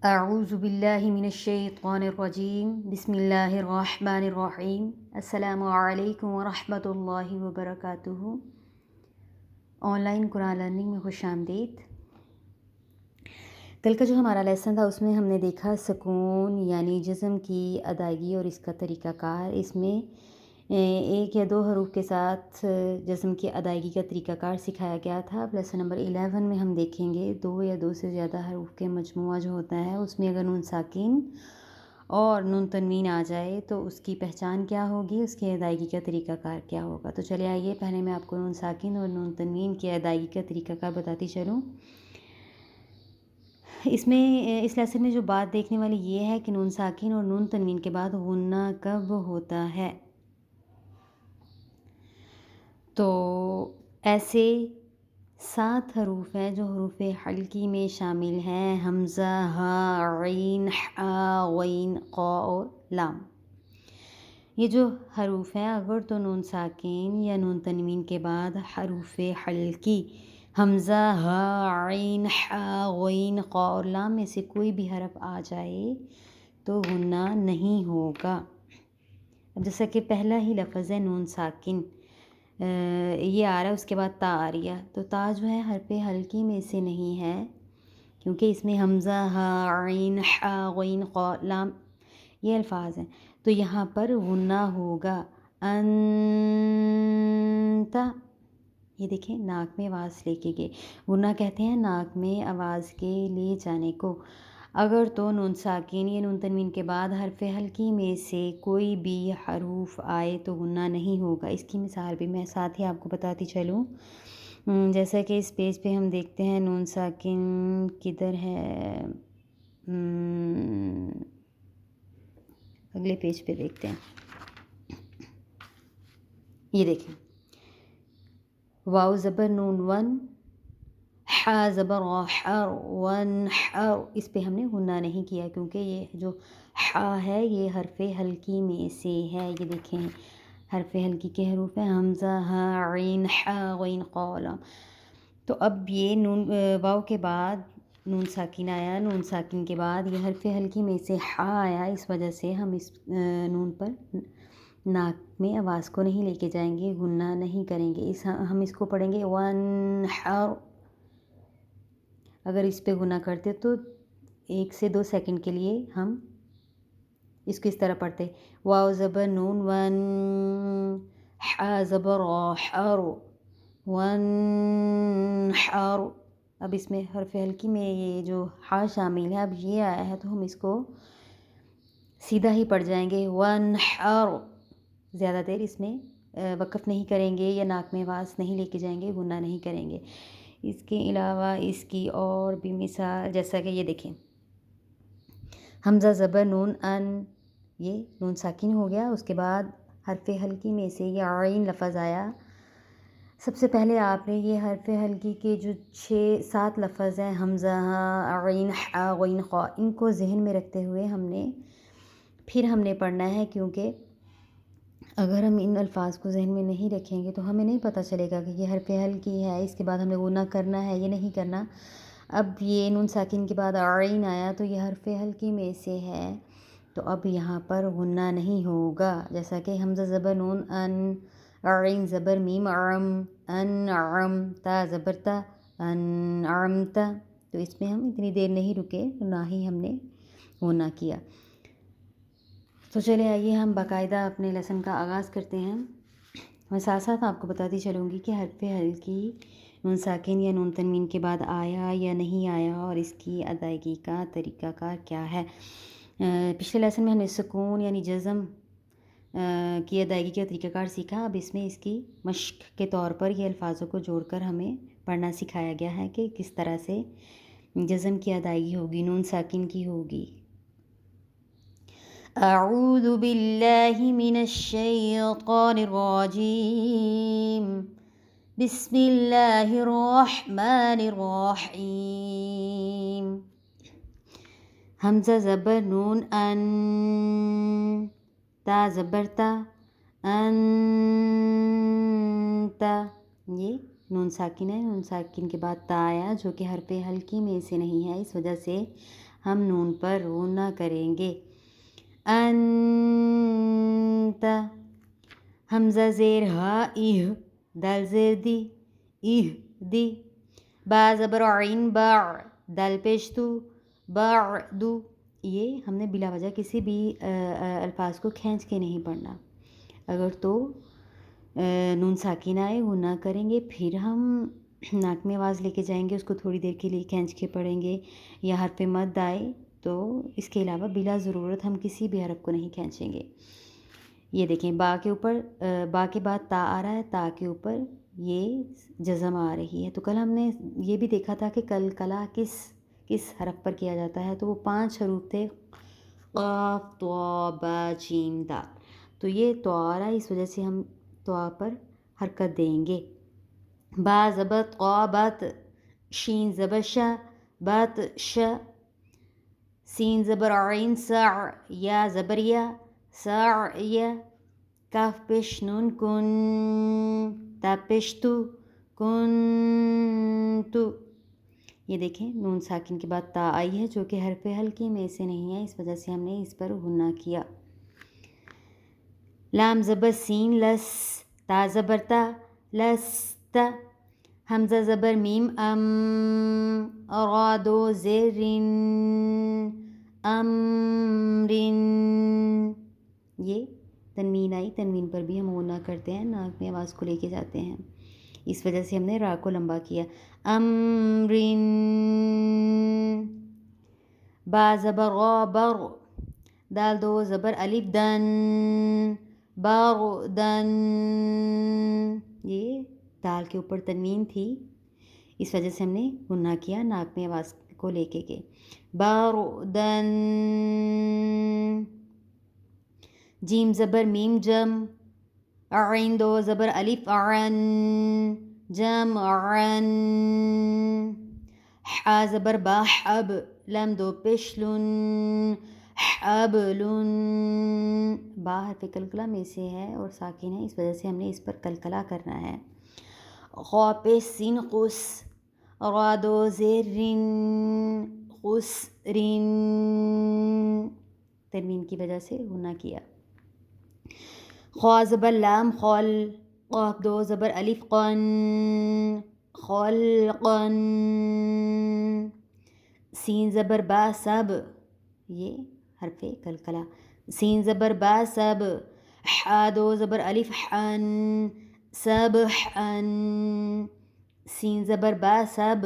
اعوذ باللہ من الشیطان الرجیم بسم اللہ الرحمن الرحیم السلام علیکم ورحمۃ اللہ وبرکاتہ۔ آن لائن قرآن لرننگ میں خوش آمدید۔ کل کا جو ہمارا لیسن تھا اس میں ہم نے دیکھا سکون یعنی جزم کی ادائیگی اور اس کا طریقہ کار۔ اس میں ایک یا دو حروف کے ساتھ جزم کی ادائیگی کا طریقہ کار سکھایا گیا تھا۔ اب لیسن نمبر 11 میں ہم دیکھیں گے دو یا دو سے زیادہ حروف کے مجموعہ جو ہوتا ہے اس میں اگر نون ساکن اور نون تنوین آ جائے تو اس کی پہچان کیا ہوگی، اس کی ادائیگی کا طریقہ کار کیا ہوگا۔ تو چلے آئیے پہلے میں آپ کو نون ساکن اور نون تنوین کی ادائیگی کا طریقہ کار بتاتی چلوں۔ اس لیسن میں جو بات دیکھنے والی یہ ہے کہ نون ساکن اور نون تنوین کے بعد غنہ کب ہوتا ہے۔ تو ایسے 7 حروف ہیں جو حروف حلقی میں شامل ہیں، حمزہ، ہا، عین، حا، غین، قا اور لام۔ یہ جو حروف ہیں اگر تو نون ساکن یا نون تنوین کے بعد حروف حلقی حمزہ، ہا، عین، حا، غین، قا اور لام میں سے کوئی بھی حرف آ جائے تو غنہ نہیں ہوگا۔ اب جیسا کہ پہلا ہی لفظ ہے نون ساکن، یہ آ رہا ہے، اس کے بعد تا آ رہی ہے، تو تا جو ہے حرف حلقی میں سے نہیں ہے کیونکہ اس میں حمزہ، ہا، عین، حا، غین، قا، لام یہ الفاظ ہیں، تو یہاں پر غنہ ہوگا۔ انت، یہ دیکھیں ناک میں آواز لے کے گئے، غنہ کہتے ہیں ناک میں آواز کے لے جانے کو۔ اگر تو نون ساکن یا نون تنوین کے بعد حرف حلقی میں سے کوئی بھی حروف آئے تو غنہ نہیں ہوگا۔ اس کی مثال بھی میں ساتھ ہی آپ کو بتاتی چلوں، جیسا کہ اس پیج پہ ہم دیکھتے ہیں نون ساکن کدھر ہے، اگلے پیج پہ دیکھتے ہیں، یہ دیکھیں واو زبر نون ون، حا زبر حر، ون حر، اس پہ ہم نے غنہ نہیں کیا کیونکہ یہ جو حا ہے یہ حرف حلقی میں سے ہے۔ یہ دیکھیں حرف حلقی کے حروف ہیں حمزہ، ہا، عین، حا، غین، قا، لام۔ تو اب یہ نون واو کے بعد نون ساکن آیا، نون ساکن کے بعد یہ حرف حلقی میں سے حا آیا، اس وجہ سے ہم اس نون پر ناک میں آواز کو نہیں لے کے جائیں گے، غنہ نہیں کریں گے، ہم اس کو پڑھیں گے ون حر۔ اگر اس پہ غنہ کرتے تو 1 سے 2 سیکنڈ کے لیے ہم اس کو اس طرح پڑھتے، واو زبر نون ون، حا زبر حر، ون حر۔ اب اس میں حرف حلقی میں یہ جو حا شامل ہے، اب یہ آیا ہے تو ہم اس کو سیدھا ہی پڑھ جائیں گے ون حر، زیادہ دیر اس میں وقف نہیں کریں گے یا ناک میں آواز نہیں لے کے جائیں گے، غنہ نہیں کریں گے۔ اس کے علاوہ اس کی اور بھی مثال، جیسا کہ یہ دیکھیں حمزہ زبر نون ان، یہ نون ساکن ہو گیا، اس کے بعد حرف حلقی میں سے یہ عین لفظ آیا۔ سب سے پہلے آپ نے یہ حرف حلقی کے جو 7 لفظ ہیں حمزہ، ہا، عین، حا، غین، قا، ان کو ذہن میں رکھتے ہوئے پھر ہم نے پڑھنا ہے، کیونکہ اگر ہم ان الفاظ کو ذہن میں نہیں رکھیں گے تو ہمیں نہیں پتہ چلے گا کہ یہ حرف حلقی ہے، اس کے بعد ہم نے غنہ کرنا ہے یہ نہیں کرنا۔ اب یہ نون ساکن کے بعد عین آیا تو یہ حرف حلقی میں سے ہے، تو اب یہاں پر غنہ نہیں ہوگا، جیسا کہ حمزہ زبر نون ان، عین زبر میم عم، انعم، تا زبر تا، انعمت، تو اس میں ہم اتنی دیر نہیں رکے، نہ ہی ہم نے غنہ کیا۔ تو چلے آئیے ہم باقاعدہ اپنے لیسن کا آغاز کرتے ہیں۔ میں ساتھ ساتھ آپ کو بتاتی چلوں گی کہ حرف حلقی نون ساکن یا نون تنوین کے بعد آیا یا نہیں آیا اور اس کی ادائیگی کا طریقہ کار کیا ہے۔ پچھلے لیسن میں ہم نے سکون یعنی جزم کی ادائیگی کا طریقہ کار سیکھا، اب اس میں اس کی مشق کے طور پر یہ الفاظوں کو جوڑ کر ہمیں پڑھنا سکھایا گیا ہے کہ کس طرح سے جزم کی ادائیگی ہوگی، نون ساکن کی ہوگی۔ اعوذ باللہ من الشیطان الرجیم، بسم اللہ الرحمن الرحیم۔ حمزہ زبر نون ان، تا زبر تا، انت، یہ نون ساکن ہے، نون ساکن کے بعد تا آیا جو کہ حرف حلقی میں سے نہیں ہے، اس وجہ سے ہم نون پر غنہ کریں گے. انت حمزہ زیر ہا ایہ دال زیر دی ایہ دی. با زبر عین با دال پیش تو بعدو. یہ ہم نے بلا وجہ کسی بھی الفاظ کو کھینچ کے نہیں پڑھنا. اگر تو نون ساکن آئے غنہ کریں گے، پھر ہم ناک میں آواز لے کے جائیں گے، اس کو تھوڑی دیر کے لیے کھینچ کے پڑھیں گے. یا حرف مد آئے تو اس کے علاوہ بلا ضرورت ہم کسی بھی حرف کو نہیں کھینچیں گے. یہ دیکھیں با کے اوپر با کے بعد تا آ رہا ہے، تا کے اوپر یہ جزم آ رہی ہے. تو کل ہم نے یہ بھی دیکھا تھا کہ کلکلا کس حرف پر کیا جاتا ہے، تو وہ 5 حروف تھے قاف طا با جیم دال. تو یہ تو آ رہا ہے، اس وجہ سے ہم تو پر حرکت دیں گے. با زبر قا بات، شین زبر شا بات شا، سین زبر عین سا یا زبر یا سا یا، کاف پیش نون کن، تا پیش تو کن تو. یہ دیکھیں نون ساکن کے بعد تا آئی ہے جو کہ حرف حلقی میں سے نہیں ہے، اس وجہ سے ہم نے اس پر غنہ کیا. لام زبر سین لس، تا زبر تا لستا، حمزہ زبر میم ام، را دو زرین امرن. یہ تنوین آئی، تنوین پر بھی ہم غنہ کرتے ہیں، ناک میں آواز کو لے کے جاتے ہیں، اس وجہ سے ہم نے را کو لمبا کیا. امرن. با زبر غا بر، دال دو زبر الف دن باغدن. یہ دال کے اوپر تنوین تھی، اس وجہ سے ہم نے غنہ کیا، ناک میں آواز کو لے کے گئے. باغدن. جیم زبر میم جم، عین دو زبر الف عن جم عن. حا زبر با حب، لام دو پیش لن حبلن. با حرف کلکلا میں سے ہے اور ساکن ہے، اس وجہ سے ہم نے اس پر کلکلا کرنا ہے. خا پیش سین قس، را دو زرین خسرین، تنوین کی وجہ سے غنہ کیا. خا زبر لام خل، قاف دو زبر الف قن خلقن. سین زبر با سب، یہ حرف کلکلا، سین زبر با سب، حا دو زبر الف حن سبحن. سین زبر با سب،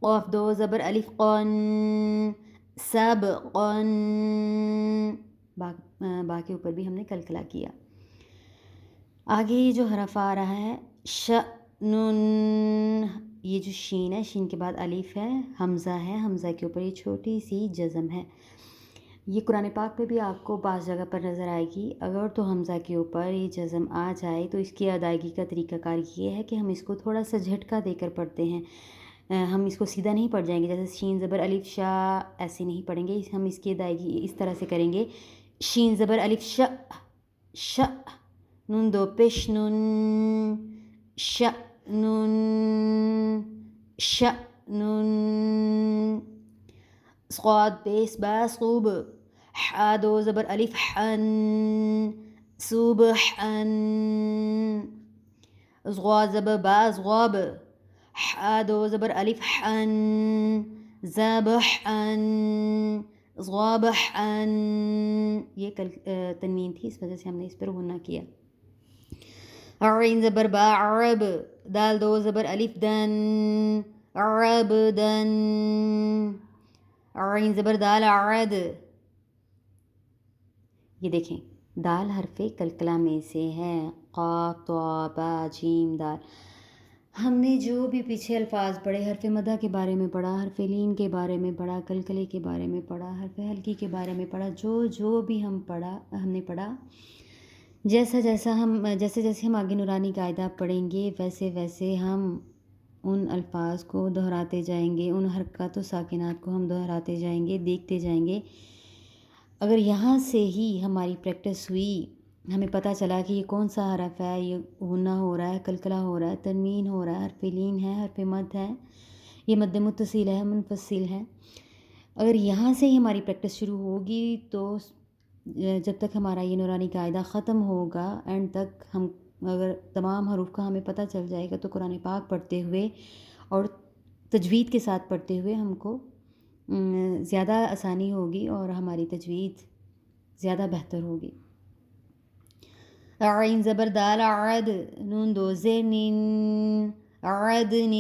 قاف دو زبر الف قن سبقن. با کے اوپر بھی ہم نے کلکلا کیا. آگے یہ جو حرف آ رہا ہے شأنن، یہ جو شین ہے، شین کے بعد الف ہے، حمزہ ہے، حمزہ کے اوپر یہ چھوٹی سی جزم ہے. یہ قرآن پاک پہ بھی آپ کو بعض جگہ پر نظر آئے گی. اگر تو حمزہ کے اوپر یہ جزم آ جائے تو اس کی ادائیگی کا طریقہ کار یہ ہے کہ ہم اس کو تھوڑا سا جھٹکا دے کر پڑھتے ہیں. ہم اس کو سیدھا نہیں پڑھ جائیں گے، جیسے شین زبر الف شا ایسے نہیں پڑھیں گے. ہم اس کی ادائیگی اس طرح سے کریں گے، شین زبر الف ش ش، نون دو پیش نون شأنن شأنن. صاد پیش با صوب، حا دو زبر الف حن صبحن. صغا زبر با صغاب، حا دو زبر الف حن ذبحن صغابحن. یہ تنوین تھی، اس وجہ سے ہم نے اس پر غنہ کیا. عین زبر با عرب، دال دو زبر الف دن عربدن. عین زبر دال عرد. یہ دیکھیں دال حرف کلکلا میں سے ہے، قاف طا با جیم دال. ہم نے جو بھی پیچھے الفاظ پڑھے، حرف مدہ کے بارے میں پڑھا، حرف لین کے بارے میں پڑھا، کلکلے کے بارے میں پڑھا، حرف حلقی کے بارے میں پڑھا، جو بھی ہم نے پڑھا، جیسے ہم آگے نورانی قاعدہ پڑھیں گے ویسے ویسے ہم ان الفاظ کو دہراتے جائیں گے، ان حرکات و ساکنات کو ہم دہراتے جائیں گے، دیکھتے جائیں گے. اگر یہاں سے ہی ہماری پریکٹس ہوئی، ہمیں پتہ چلا کہ یہ کون سا حرف ہے، یہ غنہ ہو رہا ہے، کلکلا ہو رہا ہے، تنوین ہو رہا ہے، حرف لین ہے، حرف مد ہے، یہ مد متصل ہے، منفصل ہے، اگر یہاں سے ہی ہماری پریکٹس شروع ہوگی تو جب تک ہمارا یہ نورانی قاعدہ ختم ہوگا اینڈ تک، ہم اگر تمام حروف کا ہمیں پتہ چل جائے گا تو قرآن پاک پڑھتے ہوئے اور تجوید کے ساتھ پڑھتے ہوئے ہم کو زیادہ آسانی ہوگی اور ہماری تجوید زیادہ بہتر ہوگی۔ عین زبر دال عد، نون دو زیر نین، عدن،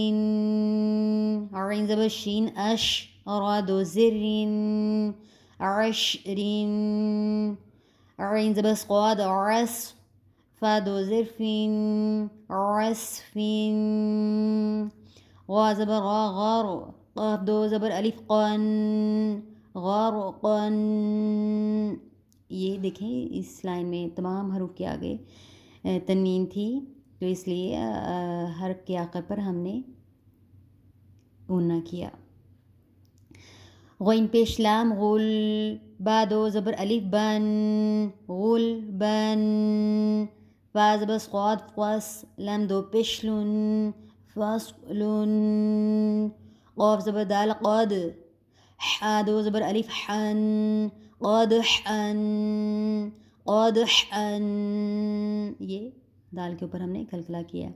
عین زبر شین اش، را دو زیر رین، عشرین، عین زبر صاد عس، فا دو زیر فین، عسفین، غا زبر غا غار، قاف دو زبر الف قن، غارقن۔ یہ دیکھیں اس لائن میں تمام حروف کے آگے تنوین تھی، تو اس لیے حرف کے آخر پر ہم نے غنہ کیا۔ غین پیش لام غل، با دو زبر الف بن، غل بن، فا زبر صاد فس، لام دو پیش لن، فصلن، قاف زبر دال قد، حا دو زبر الف حن، قدحن، قدحن، یہ دال کے اوپر ہم نے کلکلا کیا۔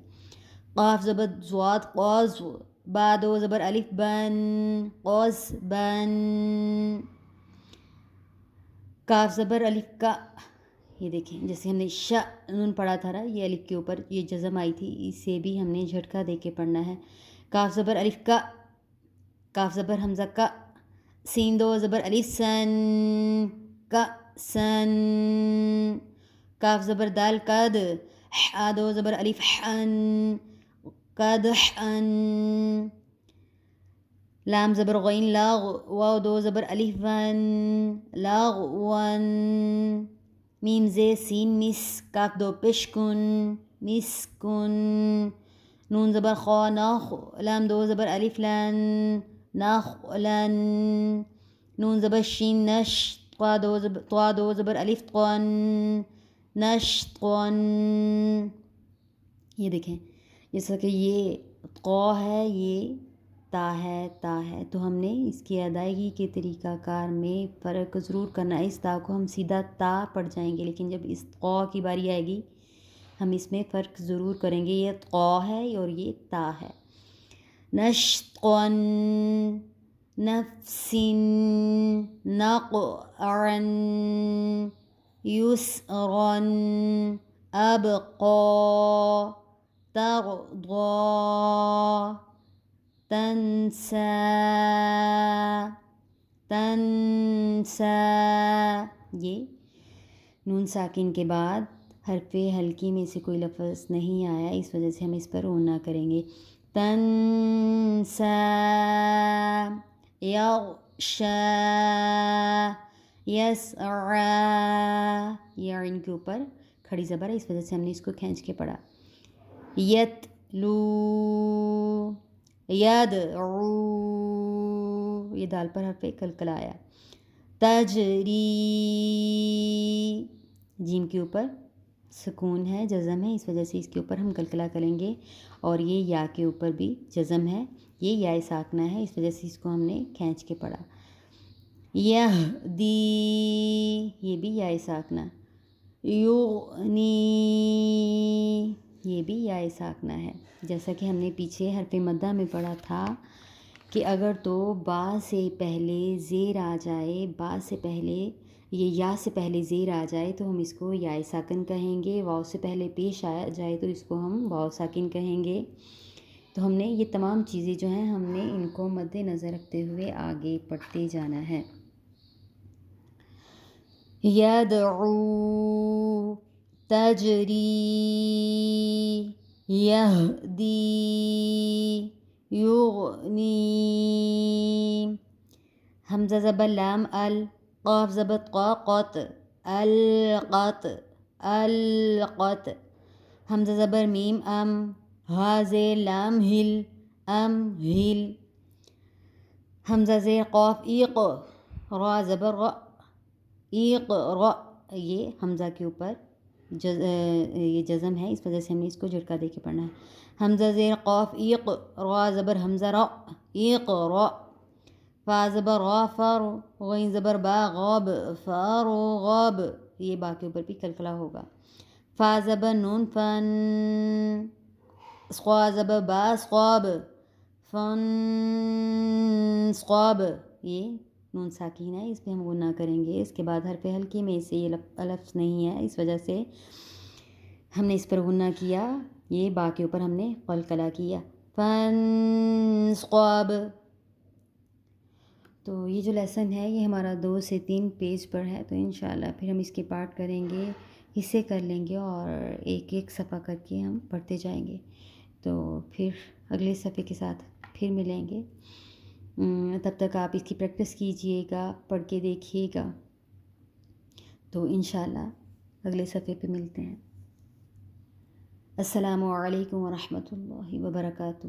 قاف زبر ضاد قاز، با دو زبر الف بن، قاز بن، کاف زبر الف کا، یہ دیکھیں جیسے ہم نے شا نون پڑھا تھا نا، یہ الف کے اوپر یہ جزم آئی تھی، اسے بھی ہم نے جھٹکا دے کے پڑھنا ہے۔ کاف زبر الف کا، کاف زبر حمزہ کا، سین دو زبر الف سن، کا سن، کاف زبر دال قد، حا دو زبر الف حن، قدحن، لام زبر غین لاغ، واو دو زبر الف ون، لاغون، میم زے سین مس، کاف دو پشکن، مسکن، نون زبر خا ناخ، لام دو زبر الف لن، نخلن، نون زبر شین نش، طا دو زبر الف طن، نشطن۔ یہ دیکھیں جیسا کہ یہ قا ہے، یہ تا ہے، تا ہے، تو ہم نے اس کی ادائیگی کے طریقہ کار میں فرق ضرور کرنا ہے۔ اس تا کو ہم سیدھا تا پڑھ جائیں گے، لیکن جب اس قا کی باری آئے گی ہم اس میں فرق ضرور کریں گے، یہ قا ہے اور یہ تا ہے۔ نشطن، نفس، نقعن، یسرن، ابقا، ترضا، تنسى، تنسى۔ یہ نون ساکن کے بعد حرف حلقی میں سے کوئی لفظ نہیں آیا، اس وجہ سے ہم اس پر غنہ کریں گے۔ تنسى، یغشى، یسعى، یہ عین کے اوپر کھڑی زبر ہے، اس وجہ سے ہم نے اس کو کھینچ کے پڑھا۔ یتلو، یدعو، یہ دال پر حرف کلکلا آیا۔ تجری، جیم کے اوپر سکون ہے، جزم ہے، اس وجہ سے اس کے اوپر ہم کلکلا کریں گے، اور یہ یا کے اوپر بھی جزم ہے، یہ یا ساکنہ ہے، اس وجہ سے اس کو ہم نے کھینچ کے پڑھا۔ یہدی، یہ بھی یا ساکنہ۔ یغنی، یہ بھی یا ساکنہ ہے، جیسا کہ ہم نے پیچھے حرف مدہ میں پڑھا تھا کہ اگر تو با سے پہلے زیر آ جائے، با سے پہلے یہ یا سے پہلے زیر آ جائے تو ہم اس کو یا ساکن کہیں گے، واو سے پہلے پیش آ جائے تو اس کو ہم واو ساکن کہیں گے۔ تو ہم نے یہ تمام چیزیں جو ہیں ہم نے ان کو مد نظر رکھتے ہوئے آگے پڑھتے جانا ہے۔ یدعو، تجری، یہدی، یغنی، حمزہ زبر لام ال، قاف زبر قا قط، القط، القط، حمزہ زبر میم ام، ہا زیر لام ہل، ام ہل، حمزہ زیر قاف ایق، را زبر را، ایق را، یہ حمزہ کے اوپر یہ جزم ہے، اس وجہ سے ہم نے اس کو جھٹکا دے کے پڑھنا ہے۔ حمزہ زیر قاف ایق، را زبر حمزہ را، ایق را، فا زبر غا فارو، غین زبر با غاب فارو غاب، یہ با کے اوپر بھی کلکلا ہوگا. فا زبر نون فن، سقوا زبر با سقاب فن سقاب، یہ نون ساکین ہے، اس پہ ہم غنہ کریں گے. اس کے بعد حرف حلقی میں سے یہ لفظ نہیں ہے، اس وجہ سے ہم نے اس پر غنہ کیا. یہ با کے اوپر ہم نے قلقلہ کیا. فن سقاب. تو یہ جو لیسن ہے یہ ہمارا 2 سے 3 پیج پر ہے، تو انشاءاللہ پھر ہم اس کے پارٹ کریں گے، حصے کر لیں گے اور ایک ایک صفحہ کر کے ہم پڑھتے جائیں گے. تو پھر اگلے صفحے کے ساتھ پھر ملیں گے. تب تک آپ اس کی پریکٹس کیجئے گا، پڑھ کے دیکھیے گا. تو انشاءاللہ اگلے صفحے پہ ملتے ہیں. السلام علیکم ورحمۃ اللہ وبرکاتہ.